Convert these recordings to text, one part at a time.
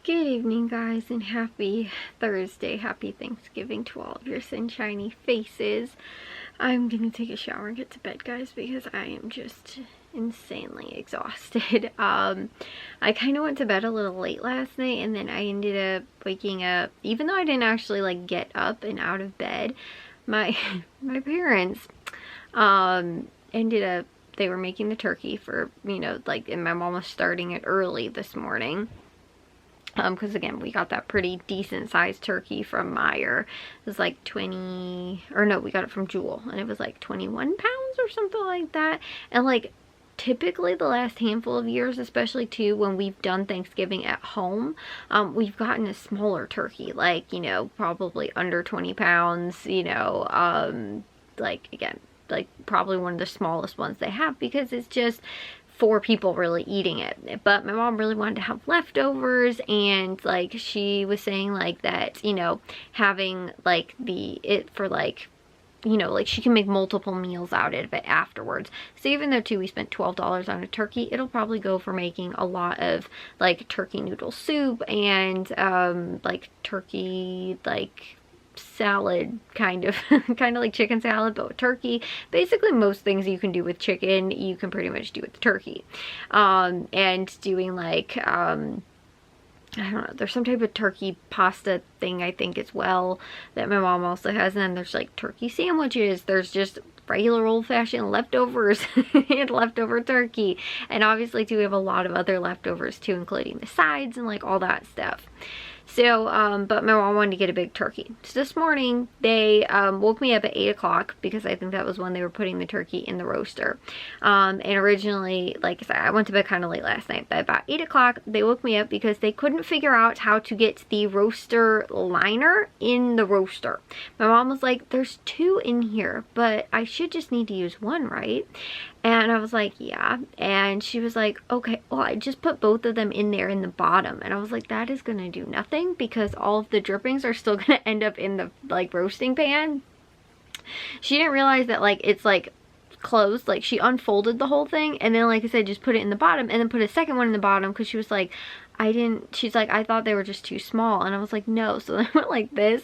Good evening, guys, and happy Thursday. Happy Thanksgiving to all of your sunshiny faces. I'm gonna take a shower and get to bed, guys, because I am just insanely exhausted. I kind of went to bed a little late last night, and then I ended up waking up, even though I didn't actually like get up and out of bed. My parents ended up, they were making the turkey for, and my mom was starting it early this morning. Because again, we got that pretty decent sized turkey from Meyer. It was like we got it from Jewel, and it was like 21 pounds or something like that. And like typically the last handful of years, especially too when we've done Thanksgiving at home, we've gotten a smaller turkey, like, probably under 20 pounds, like again, like probably one of the smallest ones they have, because it's just 4 people really eating it. But my mom really wanted to have leftovers, and like she was saying like that, having like like she can make multiple meals out of it afterwards. So even though too we spent $12 on a turkey, it'll probably go for making a lot of like turkey noodle soup and like turkey like salad, kind of like chicken salad but with turkey. Basically most things you can do with chicken you can pretty much do with the turkey. And doing like I don't know, there's some type of turkey pasta thing I think as well that my mom also has, and then there's like turkey sandwiches, there's just regular old-fashioned leftovers and leftover turkey, and obviously too we have a lot of other leftovers too, including the sides and like all that stuff. So, but my mom wanted to get a big turkey. So this morning, they woke me up at 8 o'clock, because I think that was when they were putting the turkey in the roaster. And originally, like I said, I went to bed kind of late last night, but about 8 o'clock, they woke me up because they couldn't figure out how to get the roaster liner in the roaster. My mom was like, there's 2 in here, but I should just need to use 1, right? And I was like, yeah. And she was like, okay, well, I just put both of them in there in the bottom. And I was like, that is going to do nothing, because all of the drippings are still going to end up in the like roasting pan. She didn't realize that like it's like closed. Like she unfolded the whole thing, and then like I said, just put it in the bottom, and then put a second one in the bottom, because she was like, she's like, I thought they were just too small. And I was like, no. So then I went like this,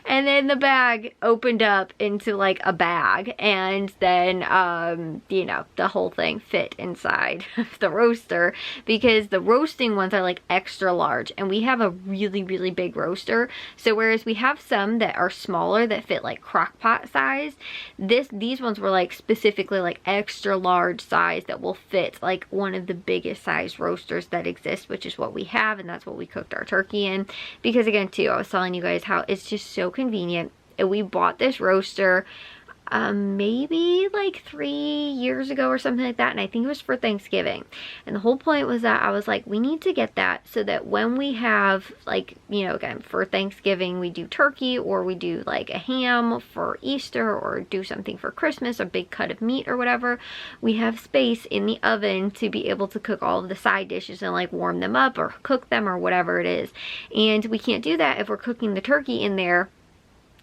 and then the bag opened up into like a bag, and then the whole thing fit inside of the roaster, because the roasting ones are like extra large, and we have a really big roaster. So whereas we have some that are smaller that fit like crock pot size, these ones were like specifically like extra large size that will fit like one of the biggest size roasters that exist, which is what we have, and that's what we cooked our turkey in. Because again too, I was telling you guys how it's just so convenient. And we bought this roaster maybe like 3 years ago or something like that, and I think it was for Thanksgiving. And the whole point was that I was like, we need to get that so that when we have like, again for Thanksgiving we do turkey, or we do like a ham for Easter, or do something for Christmas, a big cut of meat or whatever, we have space in the oven to be able to cook all of the side dishes and like warm them up or cook them or whatever it is. And we can't do that if we're cooking the turkey in there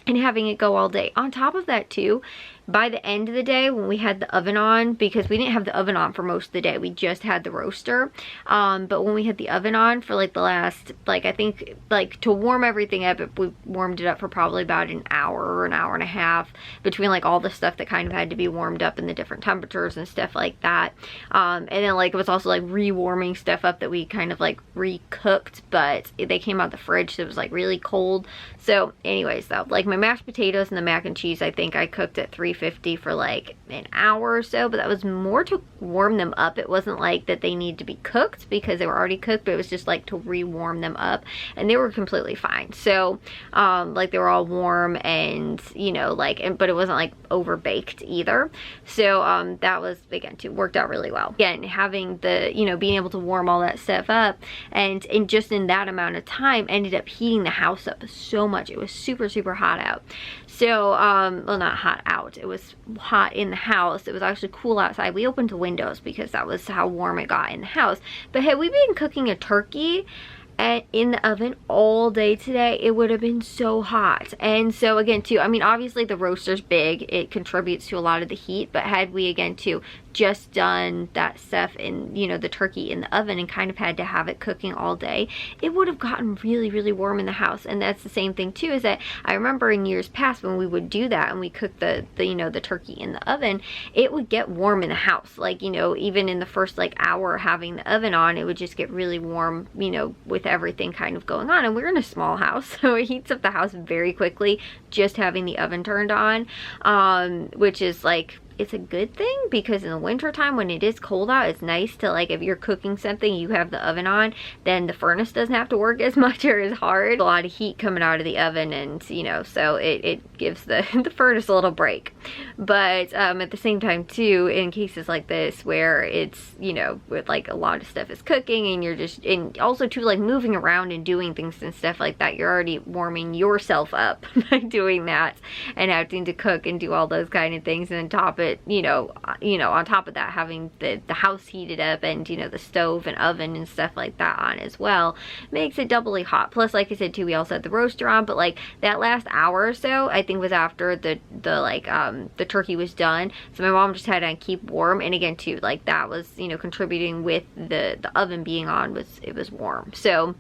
and having it go all day. On top of that too, by the end of the day when we had the oven on, because we didn't have the oven on for most of the day, we just had the roaster, but when we had the oven on for like the last, like I think like to warm everything up, we warmed it up for probably about an hour or an hour and a half, between like all the stuff that kind of had to be warmed up in the different temperatures and stuff like that. And then like it was also like rewarming stuff up that we kind of like recooked, but they came out the fridge, so it was like really cold. So anyways though, like my mashed potatoes and the mac and cheese, I think I cooked at 350 for like an hour or so, but that was more to warm them up. It wasn't like that they need to be cooked, because they were already cooked, but it was just like to re-warm them up, and they were completely fine. So like they were all warm, and but it wasn't like over baked either. So that was, again too, worked out really well. Again, having the being able to warm all that stuff up, and just in that amount of time ended up heating the house up so much. It was super hot out. So well, not hot out, it was hot in the house. It was actually cool outside. We opened the windows because that was how warm it got in the house. But had we been cooking a turkey in the oven all day today, it would have been so hot. And so again too, I mean obviously the roaster's big, it contributes to a lot of the heat, but had we again too just done that stuff in, you know, the turkey in the oven and kind of had to have it cooking all day, it would have gotten really, really warm in the house. And that's the same thing too, is that I remember in years past when we would do that and we cooked the you know, the turkey in the oven, it would get warm in the house. Like, you know, even in the first like hour having the oven on, it would just get really warm, you know, with everything kind of going on. And we're in a small house, so it heats up the house very quickly just having the oven turned on, which is like, it's a good thing, because in the winter time when it is cold out, it's nice to, like, if you're cooking something, you have the oven on, then the furnace doesn't have to work as much or as hard. A lot of heat coming out of the oven, and, you know, so it gives the, the furnace a little break. But at the same time too, in cases like this where it's, you know, with like a lot of stuff is cooking and you're just, and also too, like moving around and doing things and stuff like that, you're already warming yourself up by doing that and having to cook and do all those kind of things, and then top it, you know, on top of that, having the house heated up and, you know, the stove and oven and stuff like that on as well, makes it doubly hot. Plus, like I said too, we also had the roaster on, but like that last hour or so, I think was after the turkey was done, so my mom just had to keep warm. And again too, like that was, you know, contributing with the oven being on, it was warm. So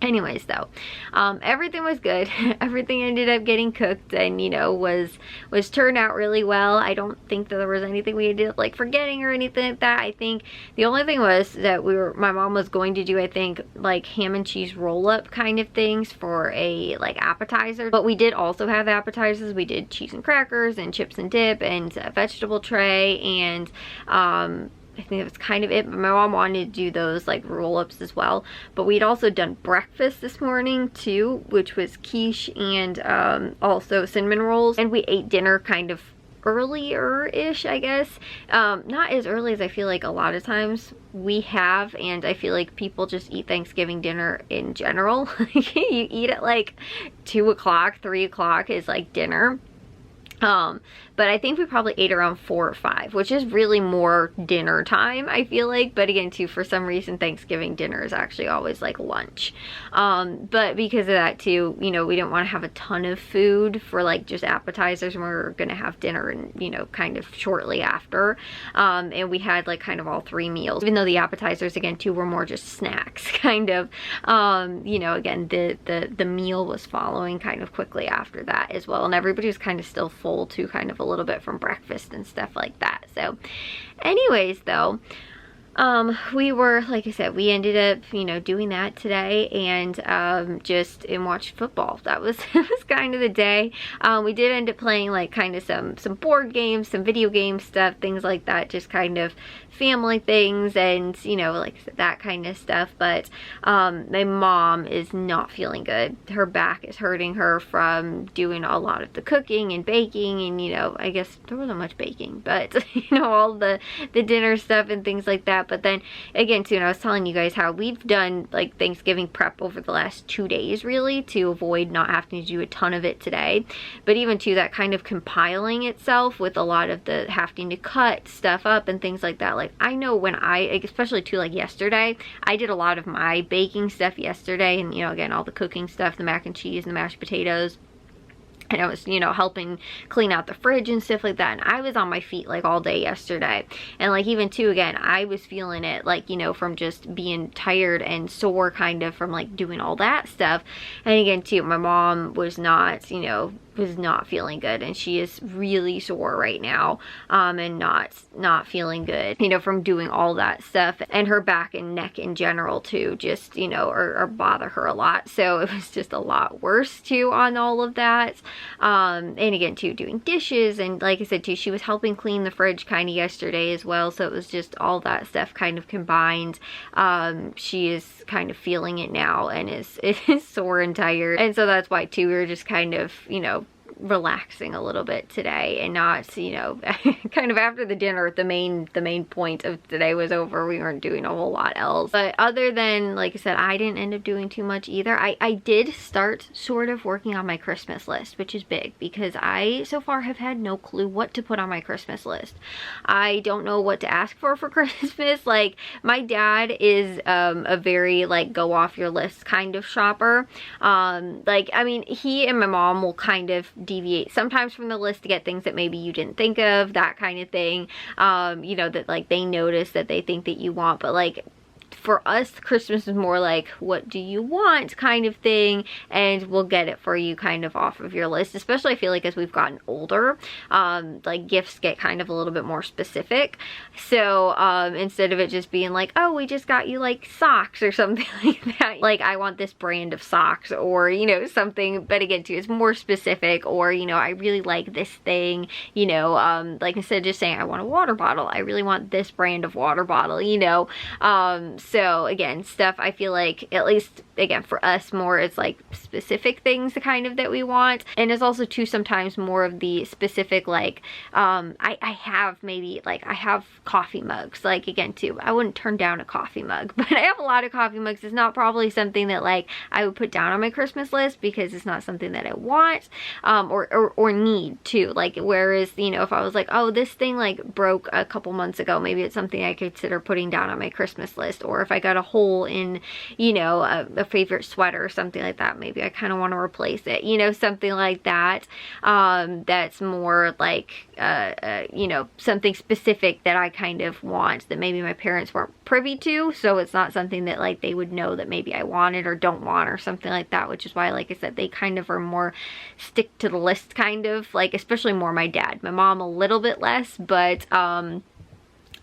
anyways though, everything was good. Everything ended up getting cooked and, you know, was turned out really well. I don't think that there was anything we ended up like forgetting or anything like that. I think the only thing was that my mom was going to do, I think, like ham and cheese roll-up kind of things for a like appetizer, but we did also have appetizers. We did cheese and crackers and chips and dip and a vegetable tray, and I think that was kind of it. My mom wanted to do those like roll-ups as well, but we'd also done breakfast this morning too, which was quiche and also cinnamon rolls, and we ate dinner kind of earlier-ish, I guess. Not as early as I feel like a lot of times we have, and I feel like people just eat Thanksgiving dinner in general. You eat at like 2 o'clock, 3 o'clock is like dinner. But I think we probably ate around 4 or 5, which is really more dinner time, I feel like. But again too, for some reason Thanksgiving dinner is actually always like lunch. But because of that too, you know, we didn't want to have a ton of food for like just appetizers, and we were gonna have dinner and, you know, kind of shortly after. And we had like kind of all 3 meals, even though the appetizers again too were more just snacks kind of. You know, again, the meal was following kind of quickly after that as well, and everybody was kind of still full too, kind of a little bit from breakfast and stuff like that. So anyways though, we were, like I said, we ended up, you know, doing that today, and just watched football. That was kind of the day. We did end up playing like kind of some board games, some video game stuff, things like that, just kind of family things and, you know, like that kind of stuff. But my mom is not feeling good. Her back is hurting her from doing a lot of the cooking and baking, and, you know, I guess there wasn't much baking, but you know, all the dinner stuff and things like that. But then again too, and I was telling you guys how we've done like Thanksgiving prep over the last 2 days really to avoid not having to do a ton of it today. But even too, that kind of compiling itself with a lot of the having to cut stuff up and things like that. Like I know when especially too, like yesterday, I did a lot of my baking stuff yesterday, and, you know, again, all the cooking stuff, the mac and cheese and the mashed potatoes. And I was, you know, helping clean out the fridge and stuff like that. And I was on my feet like all day yesterday. And like even too, again, I was feeling it like, you know, from just being tired and sore kind of from like doing all that stuff. And again too, my mom was not, you know, was not feeling good, and she is really sore right now, and not feeling good, you know, from doing all that stuff. And her back and neck in general too just, you know, or bother her a lot. So it was just a lot worse too on all of that. And again too, doing dishes, and like I said too, she was helping clean the fridge kind of yesterday as well. So it was just all that stuff kind of combined. She is kind of feeling it now and is sore and tired, and so that's why too, we were just kind of, you know, relaxing a little bit today and not, you know, kind of after the dinner, the main point of today was over. We weren't doing a whole lot else. But other than, like I said, I didn't end up doing too much either. I did start sort of working on my Christmas list, which is big because I so far have had no clue what to put on my Christmas list. I don't know what to ask for Christmas. Like my dad is a very like go off your list kind of shopper. Like, I mean, he and my mom will kind of deviate sometimes from the list to get things that maybe you didn't think of, that kind of thing. You know, that like they notice that they think that you want, but like for us, Christmas is more like, what do you want kind of thing, and we'll get it for you kind of off of your list. Especially I feel like as we've gotten older, like gifts get kind of a little bit more specific. So instead of it just being like, oh, we just got you like socks or something like that, like I want this brand of socks, or you know, something, but again too, it's more specific, or you know, I really like this thing, you know, like instead of just saying I want a water bottle, I really want this brand of water bottle, you know. So again, stuff I feel like, at least again for us, more it's like specific things kind of that we want. And it's also too sometimes more of the specific, like I have maybe like I have coffee mugs, like again too, I wouldn't turn down a coffee mug, but I have a lot of coffee mugs. It's not probably something that like I would put down on my Christmas list, because it's not something that I want or need to, like, whereas you know, if I was like, oh, this thing like broke a couple months ago, maybe it's something I consider putting down on my Christmas list. Or if I got a hole in, you know, a favorite sweater or something like that, maybe I kind of want to replace it, you know, something like that. That's more like, you know, something specific that I kind of want that maybe my parents weren't privy to. So it's not something that like they would know that maybe I wanted or don't want or something like that, which is why, like I said, they kind of are more stick to the list kind of, like, especially more my dad. My mom a little bit less, but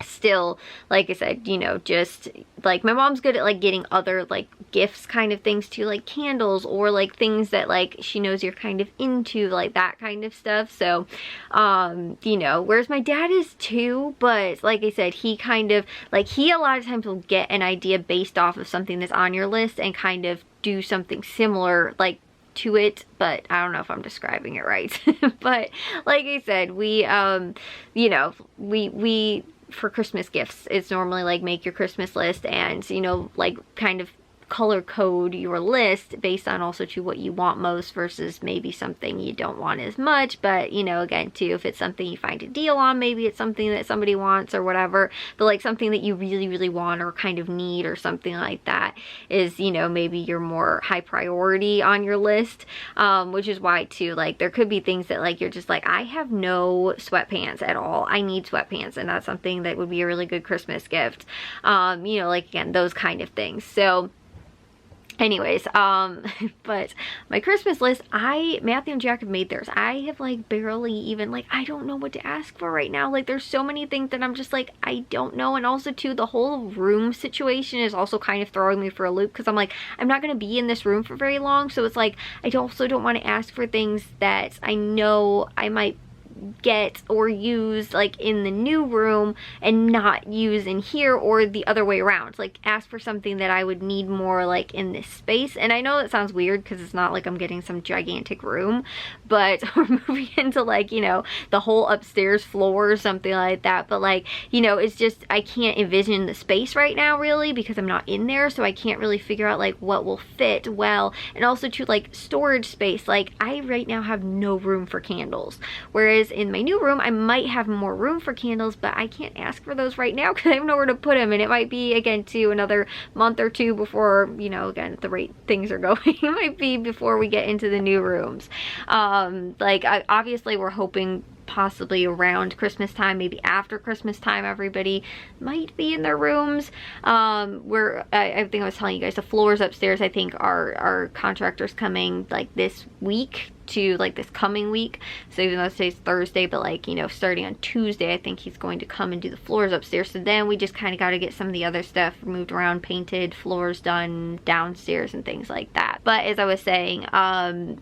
still, like I said, you know, just like my mom's good at like getting other like gifts kind of things too, like candles, or like things that like she knows you're kind of into, like that kind of stuff. So you know, whereas my dad is too, but like I said, he kind of like, he a lot of times will get an idea based off of something that's on your list and kind of do something similar like to it, but I don't know if I'm describing it right. But like I said, we you know, we for Christmas gifts, it's normally like make your Christmas list and, you know, like kind of color code your list based on also to what you want most versus maybe something you don't want as much. But you know, again too, if it's something you find a deal on, maybe it's something that somebody wants or whatever, but like something that you really want or kind of need or something like that is, you know, maybe your more high priority on your list. Which is why too, like there could be things that like you're just like, I have no sweatpants at all, I need sweatpants, and that's something that would be a really good Christmas gift. You know, like again, those kind of things. So anyways, but my Christmas list, Matthew and Jack have made theirs. I have like barely even, like, I don't know what to ask for right now. Like there's so many things that I'm just like, I don't know. And also too, the whole room situation is also kind of throwing me for a loop, because I'm like, I'm not going to be in this room for very long. So it's like, I also don't want to ask for things that I know I might get or use like in the new room and not use in here, or the other way around, like ask for something that I would need more like in this space. And I know that sounds weird because it's not like I'm getting some gigantic room, but we're moving into like, you know, the whole upstairs floor or something like that. But like, you know, it's just, I can't envision the space right now really, because I'm not in there, so I can't really figure out like what will fit well. And also to like storage space, like I right now have no room for candles, whereas in my new room I might have more room for candles, but I can't ask for those right now because I have nowhere to put them, and it might be again to another month or two before, you know, again at the rate things are going, it might be before we get into the new rooms. Like obviously we're hoping possibly around Christmas time, maybe after Christmas time, everybody might be in their rooms. I think I was telling you guys, the floors upstairs, I think our contractor's coming like this week to like this coming week. So even though today's Thursday, but like, you know, starting on Tuesday, I think he's going to come and do the floors upstairs. So then we just kind of got to get some of the other stuff moved around, painted, floors done downstairs and things like that. But as I was saying,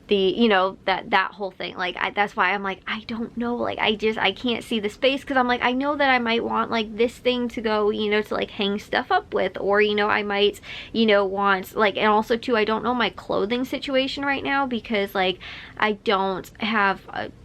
you know, that whole thing, like that's why I'm like, I don't know, like I can't see the space, because I'm like, I know that I might want like this thing to go, you know, to like hang stuff up with, or you know, I might, you know, want like, and also too, I don't know my clothing situation right now, because like I don't have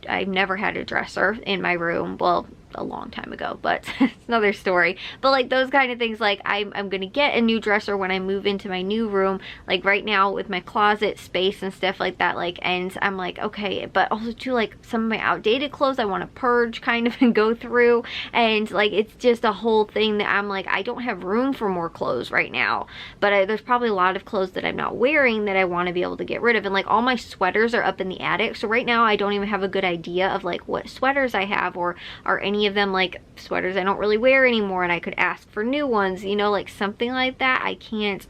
I've never had a dresser in my room. Well, a long time ago, but it's another story. But like those kind of things, like I'm gonna get a new dresser when I move into my new room, like right now with my closet space and stuff like that, like, and I'm like, okay, but also too, like some of my outdated clothes I want to purge kind of and go through, and like it's just a whole thing that I'm like, I don't have room for more clothes right now, but there's probably a lot of clothes that I'm not wearing that I want to be able to get rid of. And like all my sweaters are up in the attic, so right now I don't even have a good idea of like what sweaters I have, or are any of them like sweaters I don't really wear anymore and I could ask for new ones, you know, like something like that. I can't,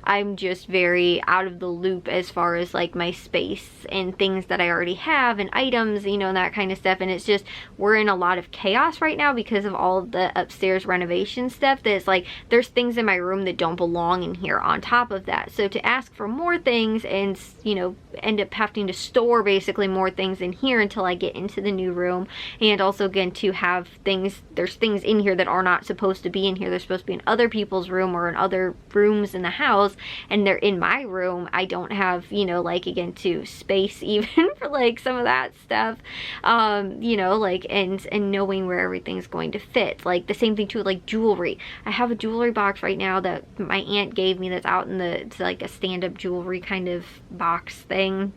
I'm just very out of the loop as far as like my space and things that I already have and items, you know, and that kind of stuff. And it's just, we're in a lot of chaos right now because of all of the upstairs renovation stuff. That's like, there's things in my room that don't belong in here on top of that. So to ask for more things and, you know, end up having to store basically more things in here until I get into the new room. And also again to have things, there's things in here that are not supposed to be in here. They're supposed to be in other people's room or in other rooms in the house, and they're in my room. I don't have, you know, like again to space even for like some of that stuff, you know, like and knowing where everything's going to fit. Like the same thing too, like jewelry. I have a jewelry box right now that my aunt gave me that's out in the, it's like a stand-up jewelry kind of box thing.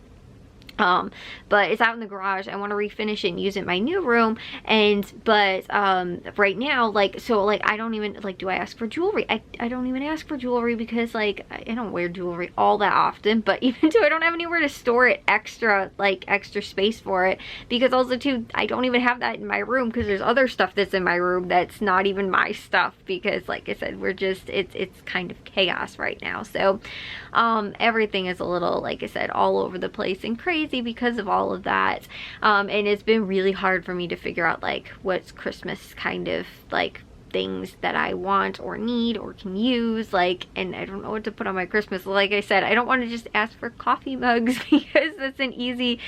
But it's out in the garage. I want to refinish it and use it in my new room. And but right now, like, so like I don't even like, do I ask for jewelry? I don't even ask for jewelry because like I don't wear jewelry all that often, but even too I don't have anywhere to store it extra, like extra space for it, because also too I don't even have that in my room because there's other stuff that's in my room that's not even my stuff, because like I said, we're just, it's kind of chaos right now. So everything is a little, like I said, all over the place and crazy because of all of that. And it's been really hard for me to figure out like what's Christmas kind of like things that I want or need or can use, like, and I don't know what to put on my Christmas. Like I said, I don't want to just ask for coffee mugs because that's an easy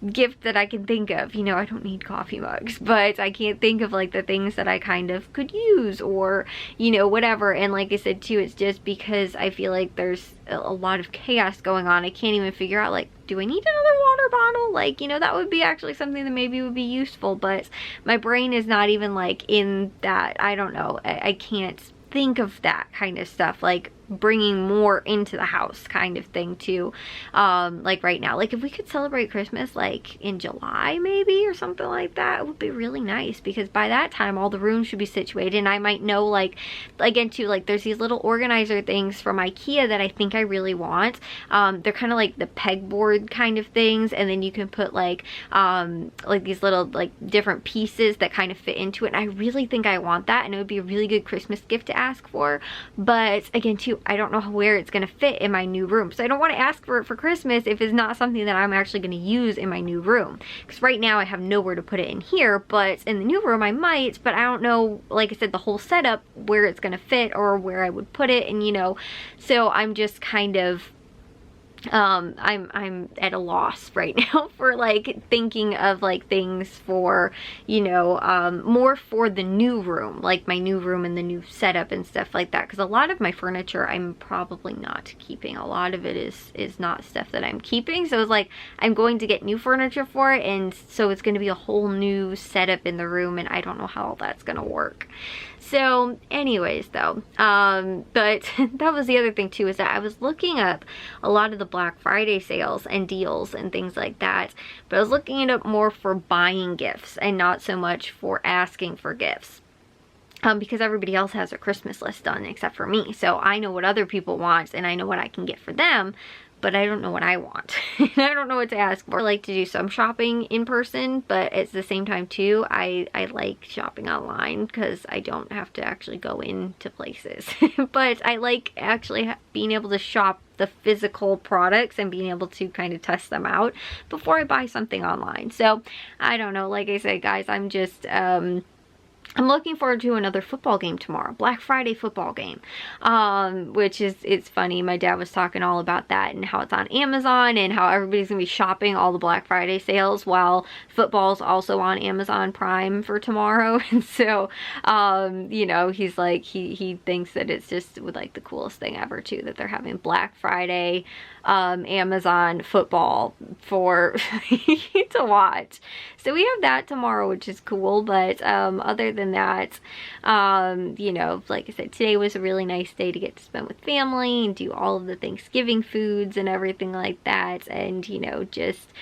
gift that I can think of. You know, I don't need coffee mugs, but I can't think of like the things that I kind of could use or, you know, whatever. And like I said too, it's just because I feel like there's a lot of chaos going on. I can't even figure out like, do I need another water bottle? Like, you know, that would be actually something that maybe would be useful, but my brain is not even like in that. I don't know. I can't think of that kind of stuff, like bringing more into the house kind of thing too. Like right now, like if we could celebrate Christmas like in July maybe or something like that, it would be really nice, because by that time all the rooms should be situated and I might know, like again too, like there's these little organizer things from IKEA that I think I really want. They're kind of like the pegboard kind of things, and then you can put like these little like different pieces that kind of fit into it, and I really think I want that, and it would be a really good Christmas gift to ask for. But again too, I don't know where it's going to fit in my new room, so I don't want to ask for it for Christmas if it's not something that I'm actually going to use in my new room, because right now I have nowhere to put it in here, but in the new room I might, but I don't know, like I said, the whole setup where it's going to fit or where I would put it. And you know, so I'm just kind of I'm at a loss right now for like thinking of like things for, you know, more for the new room, like my new room and the new setup and stuff like that, because a lot of my furniture I'm probably not keeping. A lot of it is not stuff that I'm keeping, so it's like I'm going to get new furniture for it, and so it's going to be a whole new setup in the room, and I don't know how that's going to work. So anyways though, but that was the other thing too, is that I was looking up a lot of the Black Friday sales and deals and things like that, but I was looking it up more for buying gifts and not so much for asking for gifts. Because everybody else has a Christmas list done except for me, so I know what other people want and I know what I can get for them, but I don't know what I want. I don't know what to ask for. I like to do some shopping in person, but at the same time too, I like shopping online because I don't have to actually go into places. But I like actually being able to shop the physical products and being able to kind of test them out before I buy something online. So I don't know, like I said guys, I'm just I'm looking forward to another football game tomorrow, Black Friday football game, which is, it's funny. My dad was talking all about that and how it's on Amazon and how everybody's gonna be shopping all the Black Friday sales while football's also on Amazon Prime for tomorrow. And so, you know, he's like, he thinks that it's just like the coolest thing ever too, that they're having Black Friday, Amazon football for to watch. So we have that tomorrow, which is cool. But other than that, you know, like I said, today was a really nice day to get to spend with family and do all of the Thanksgiving foods and everything like that, and you know, just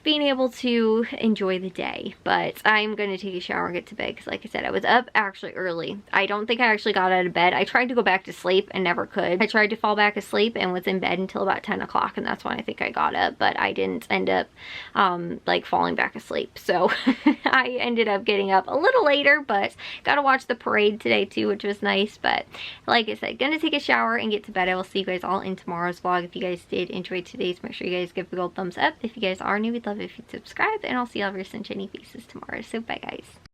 being able to enjoy the day. But I'm gonna take a shower and get to bed because, like I said, I was up actually early. I don't think I actually got out of bed. I tried to go back to sleep and never could. I tried to fall back asleep and was in bed until about 10 o'clock, and that's when I think I got up, but I didn't end up like falling back asleep. So I ended up getting up a little later, but got to watch the parade today too, which was nice. But like I said, gonna take a shower and get to bed. I will see you guys all in tomorrow's vlog. If you guys did enjoy today's, make sure you guys give a gold thumbs up. If you guys are new, we'd love it if you'd subscribe, and I'll see all of your sunshiny faces tomorrow. So bye guys.